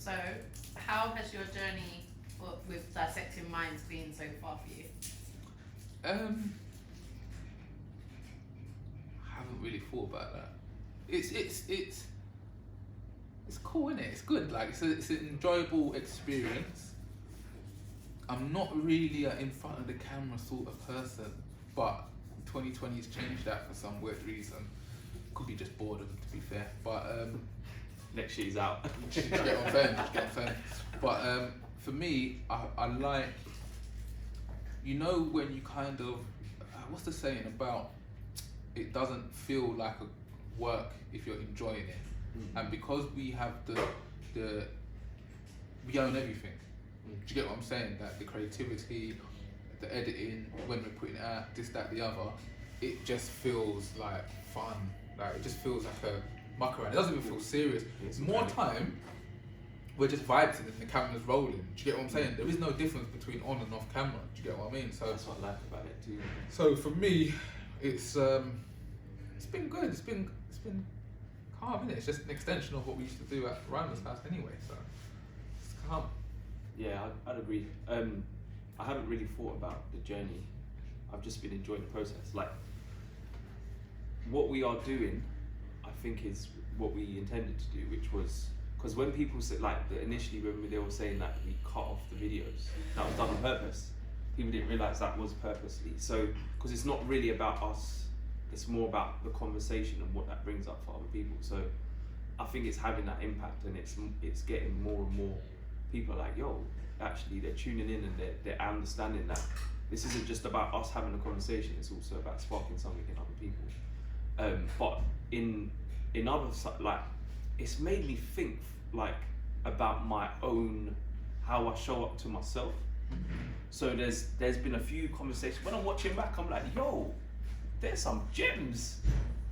So, how has your journey with Dissecting Minds been so far for you? I haven't really thought about that. It's cool, isn't it? It's good. Like it's an enjoyable experience. I'm not really an in front of the camera sort of person, but 2020 has changed that for some weird reason. Could be just boredom, to be fair. But next year he's out. you get what I'm saying? You get what I'm saying? But for me, I like, you know, when you kind of, what's the saying about it doesn't feel like a work if you're enjoying it. And because we have the we own everything. Do you get what I'm saying? That the creativity, the editing, when we're putting it out, this, that, the other, it just feels like fun. Like it just feels like a muck around. It doesn't even feel serious. It's more time we're just vibing and the camera's rolling. Do you get what I'm saying? There is no difference between on and off camera. Do you get what I mean? So that's what I like about it too. So for me, it's been good. It's been calm, innit? It's just an extension of what we used to do at Ryan's house anyway. So it's calm. Yeah, I'd agree. I haven't really thought about the journey. I've just been enjoying the process. Like what we are doing, I think is what we intended to do, which was, because when people said, like initially when they were saying that we cut off the videos, that was done on purpose. People didn't realise that was purposely. So, because it's not really about us, it's more about the conversation and what that brings up for other people. So I think it's having that impact, and it's getting more and more people are like, yo, actually they're tuning in and they're understanding that this isn't just about us having a conversation, it's also about sparking something in other people. But in other, like, it's made me think like about my own, how I show up to myself. So there's been a few conversations, when I'm watching back, I'm like, yo, there's some gems,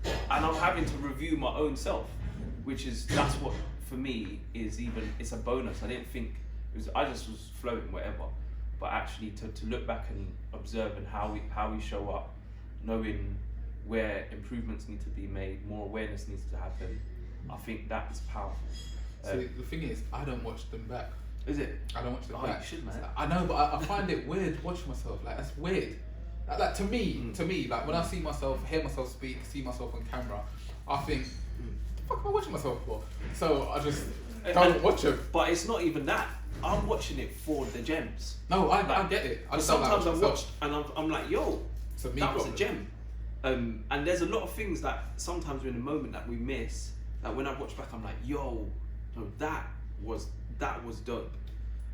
and I'm having to review my own self, that's what for me it's a bonus. I didn't think I just was floating whatever, but actually to look back and observe and how we show up, knowing where improvements need to be made, more awareness needs to happen, I think that's powerful. So the thing is, I don't watch them back. Is it? I don't watch them back. You should, man. I know, but I find it weird watching myself. Like that's weird. Like to me, like when I see myself, hear myself speak, see myself on camera, I think, the fuck am I watching myself for? So I just don't watch them. But it's not even that. I'm watching it for the gems. No, I get it. I just sometimes like I watch and I'm like, yo, that was a gem. And there's a lot of things that sometimes we're in a moment that we miss. That when I watch back, I'm like, yo, no, that was dope.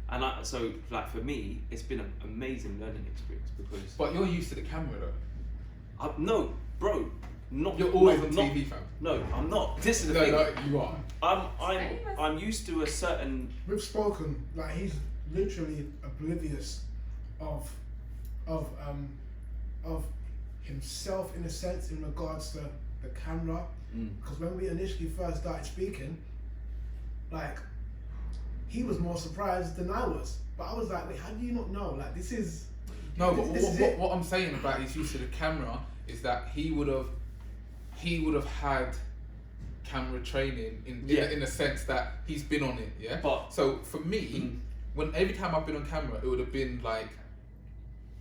And so like for me, it's been an amazing learning experience because. But you're used to the camera though. No, bro. Not. You're always on TV, fam. No, I'm not. This is the thing. No, you are. I'm used to a certain. We've spoken, like he's literally oblivious of himself in a sense in regards to the camera. Because when we initially first started speaking, like he was more surprised than I was. But I was like, wait, how do you not know? Like this is. No, but what I'm saying about his use of the camera is that he would have had camera training in the sense that he's been on it, yeah. But so for me, when every time I've been on camera, it would have been like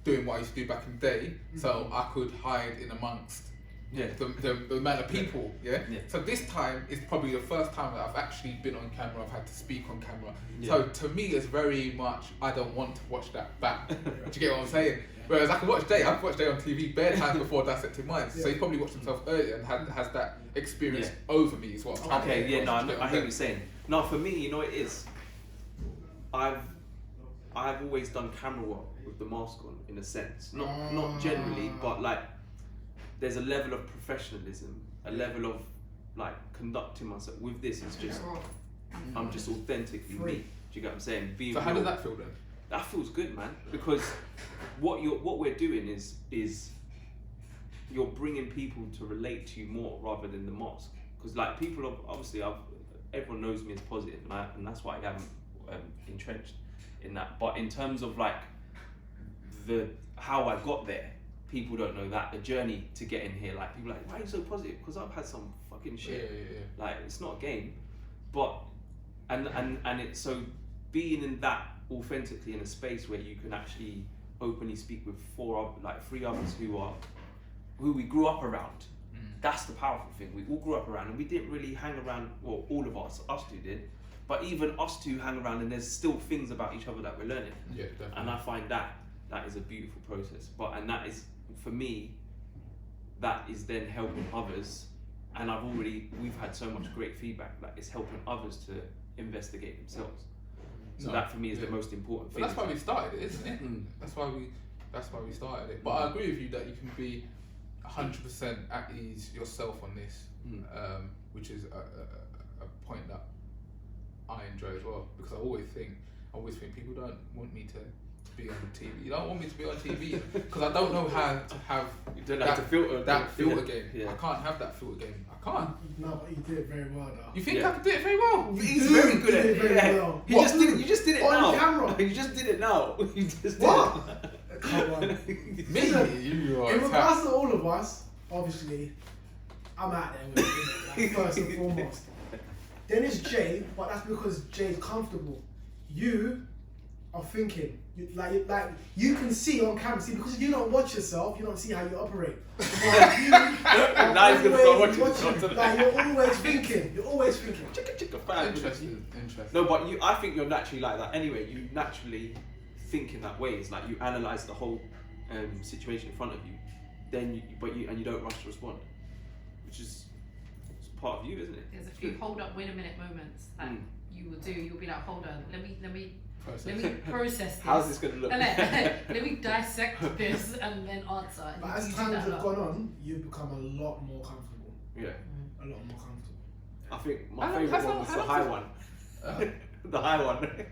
doing what I used to do back in the day, so I could hide in amongst the amount of people, yeah? So this time is probably the first time that I've actually been on camera. I've had to speak on camera. So to me, it's very much I don't want to watch that back. Do you get what I'm saying? Whereas I can watch Jay. I've watched Jay on TV bare times before Dissecting Minds. So he's probably watched himself earlier and has that experience over me. Is what I'm trying to say. I hear what you're saying. No, for me, you know it is. I've always done camera work with the mask on, in a sense. Not generally, but like there's a level of professionalism, a level of like conducting myself. With this, it's just I'm just authentically me. Do you get what I'm saying? So how does that feel then? That feels good, man. Because what we're doing is you're bringing people to relate to you more rather than the mask. Because like people have, obviously everyone knows me as positive, and that's why I haven't entrenched in that. But in terms of like how I got there, people don't know that. The journey to get in here, like people are like, why are you so positive? Because I've had some fucking shit. Like it's not a game, but and it's so being in that authentically in a space where you can actually openly speak with three others who we grew up around. That's the powerful thing. We all grew up around, and we didn't really hang around. Well, all of us two did, but even us two hang around, and there's still things about each other that we're learning. Yeah, definitely. And I find that is a beautiful process. And that is, for me, that is then helping others. And we've had so much great feedback that it's helping others to investigate themselves. So that for me is the most important thing. But that's why we started it, isn't it? That's why we started it. But I agree with you that you can be 100% at ease yourself on this, which is a point that I enjoy as well, because I always think people don't want me to be on TV. You don't want me to be on TV because I don't know how to have that filter game. Yeah. I can't have that filter game. I can't. No, but you did it very well, though. You think I could do it very well? He's very good at it. Very well. You just did it on now. Camera. You just did it now. You just did What? it. Come on. Me? You are In regards to all of us, obviously, I'm out there with it, like, first and foremost. Then it's Jay, but that's because Jay's comfortable. You are thinking. You can see on camera, because you don't watch yourself, you don't see how you operate. Now he's gonna start watching. You're always thinking. Interesting. No, but I think you're naturally like that. Anyway, you naturally think in that way. It's like you analyze the whole situation in front of you, then you don't rush to respond, which is part of you, isn't it? There's a few hold up, wait a minute moments that you will do. You'll be like, hold on, let me process this. How's this going to look? Let me dissect this and then answer. And But as times have gone on, you've become a lot more comfortable. Yeah. A lot more comfortable. I think my favourite one was the high one. The high one.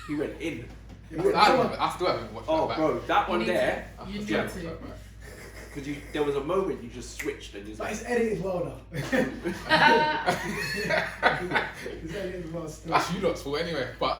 He went in. I still haven't watched that. Oh, bro, that one there. You need to. Because there was a moment you just switched and But it's edited well, though. It's edited well still. That's you lot's fault anyway. But